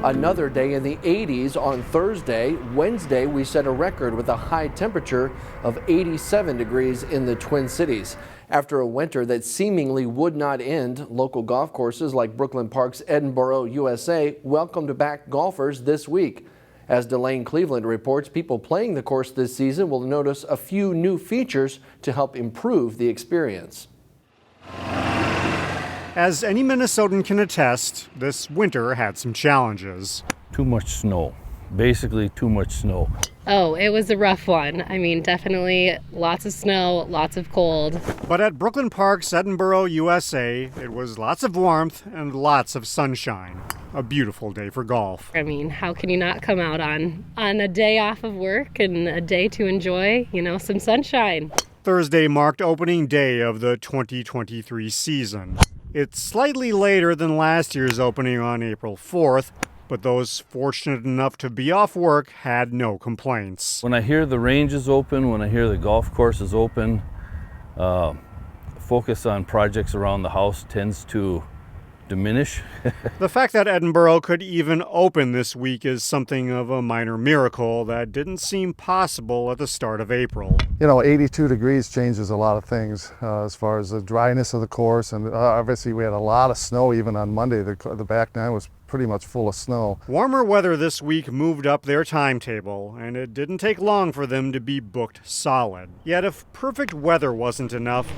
Another day in the 80s on Thursday. Wednesday, we set a record with a high temperature of 87 degrees in the Twin Cities. After a winter that seemingly would not end, local golf courses like Brooklyn Park's Edinburgh, USA welcomed back golfers this week. As Delane Cleveland reports, people playing the course this season will notice a few new features to help improve the experience. As any Minnesotan can attest, this winter had some challenges. Too much snow, basically too much snow. Oh, it was a rough one. I mean, definitely lots of snow, lots of cold. But at Brooklyn Park's Edinburgh, USA, it was lots of warmth and lots of sunshine. A beautiful day for golf. I mean, how can you not come out on a day off of work and a day to enjoy, some sunshine? Thursday marked opening day of the 2023 season. It's slightly later than last year's opening on April 4th, but those fortunate enough to be off work had no complaints. When I hear the range is open, when I hear the golf course is open, focus on projects around the house tends to diminish. The fact that Edinburgh could even open this week is something of a minor miracle that didn't seem possible at the start of April. 82 degrees changes a lot of things as far as the dryness of the course, and obviously we had a lot of snow even on Monday. The back nine was pretty much full of snow. Warmer weather this week moved up their timetable, and it didn't take long for them to be booked solid. Yet if perfect weather wasn't enough,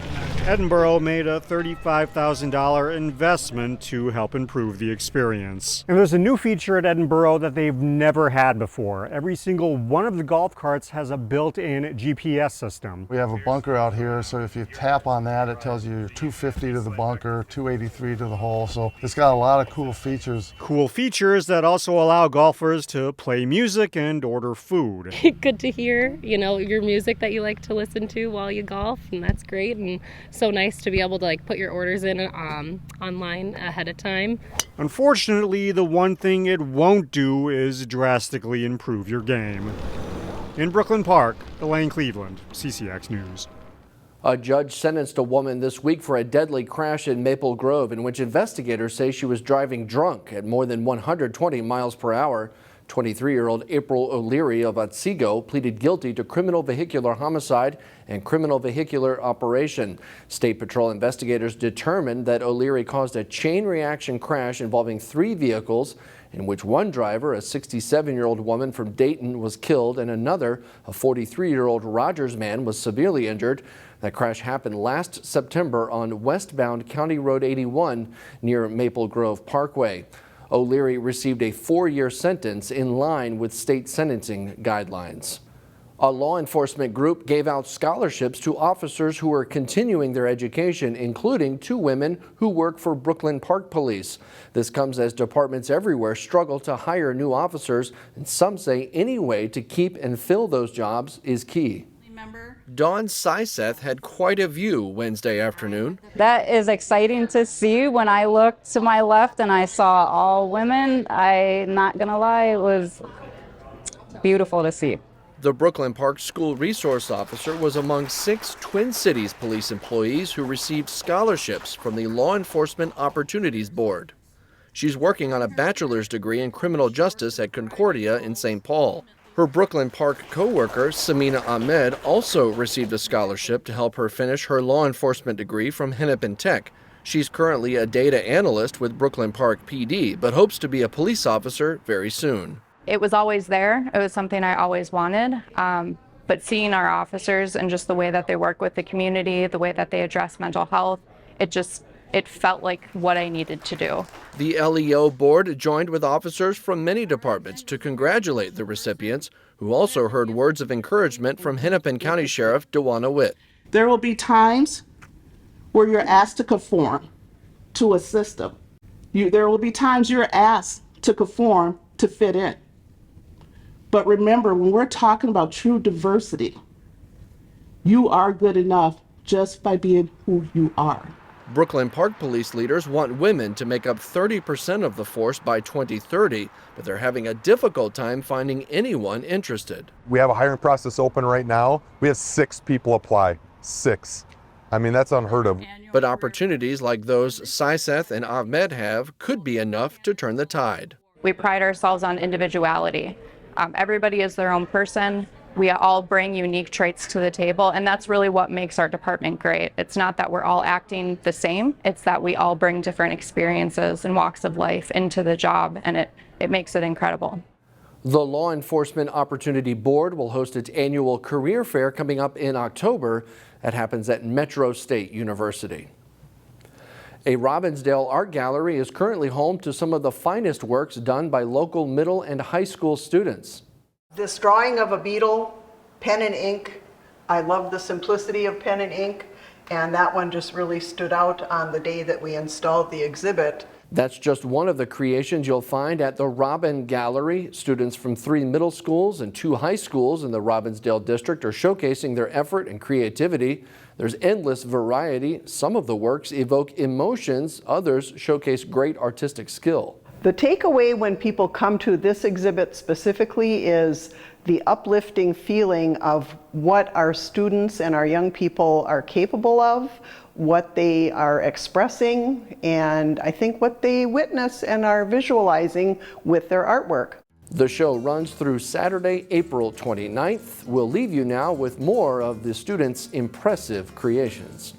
Edinburgh made a $35,000 investment to help improve the experience. And there's a new feature at Edinburgh that they've never had before. Every single one of the golf carts has a built-in GPS system. We have a bunker out here, so if you tap on that, it tells you 250 to the bunker, 283 to the hole. So it's got a lot of cool features. Cool features that also allow golfers to play music and order food. Good to hear, your music that you like to listen to while you golf, and that's great. And so nice to be able to put your orders in online ahead of time. Unfortunately, the one thing it won't do is drastically improve your game. In Brooklyn Park, Delane Cleveland, CCX News. A judge sentenced a woman this week for a deadly crash in Maple Grove in which investigators say she was driving drunk at more than 120 miles per hour. 23-year-old April O'Leary of Osseo pleaded guilty to criminal vehicular homicide and criminal vehicular operation. State Patrol investigators determined that O'Leary caused a chain reaction crash involving 3 vehicles in which one driver, a 67-year-old woman from Dayton, was killed and another, a 43-year-old Rogers man, was severely injured. That crash happened last September on westbound County Road 81 near Maple Grove Parkway. O'Leary received a 4-year sentence in line with state sentencing guidelines. A law enforcement group gave out scholarships to officers who are continuing their education, including 2 women who work for Brooklyn Park Police. This comes as departments everywhere struggle to hire new officers, and some say any way to keep and fill those jobs is key. Dawn Syseth had quite a view Wednesday afternoon. That is exciting to see. When I looked to my left and I saw all women, I'm not gonna lie, it was beautiful to see. The Brooklyn Park School Resource Officer was among 6 Twin Cities police employees who received scholarships from the Law Enforcement Opportunities Board. She's working on a bachelor's degree in criminal justice at Concordia in St. Paul. Her Brooklyn Park co-worker, Samina Ahmed, also received a scholarship to help her finish her law enforcement degree from Hennepin Tech. She's currently a data analyst with Brooklyn Park PD, but hopes to be a police officer very soon. It was always there. It was something I always wanted. But seeing our officers and just the way that they work with the community, the way that they address mental health, it felt like what I needed to do. The LEO board joined with officers from many departments to congratulate the recipients, who also heard words of encouragement from Hennepin County Sheriff Dewana Witt. There will be times where you're asked to conform to a system. There will be times you're asked to conform to fit in. But remember, when we're talking about true diversity, you are good enough just by being who you are. Brooklyn Park police leaders want women to make up 30% of the force by 2030, but they're having a difficult time finding anyone interested. We have a hiring process open right now. We have 6 people apply. 6. I mean, that's unheard of. But opportunities like those Syseth and Ahmed have could be enough to turn the tide. We pride ourselves on individuality. Everybody is their own person. We all bring unique traits to the table, and that's really what makes our department great. It's not that we're all acting the same, it's that we all bring different experiences and walks of life into the job, and it makes it incredible. The Law Enforcement Opportunity Board will host its annual career fair coming up in October. That happens at Metro State University. A Robbinsdale art gallery is currently home to some of the finest works done by local middle and high school students. This drawing of a beetle, pen and ink, I love the simplicity of pen and ink, and that one just really stood out on the day that we installed the exhibit. That's just one of the creations you'll find at the Robbin Gallery. Students from 3 middle schools and 2 high schools in the Robbinsdale district are showcasing their effort and creativity. There's endless variety. Some of the works evoke emotions, others showcase great artistic skill. The takeaway when people come to this exhibit specifically is the uplifting feeling of what our students and our young people are capable of, what they are expressing, and I think what they witness and are visualizing with their artwork. The show runs through Saturday, April 29th. We'll leave you now with more of the students' impressive creations.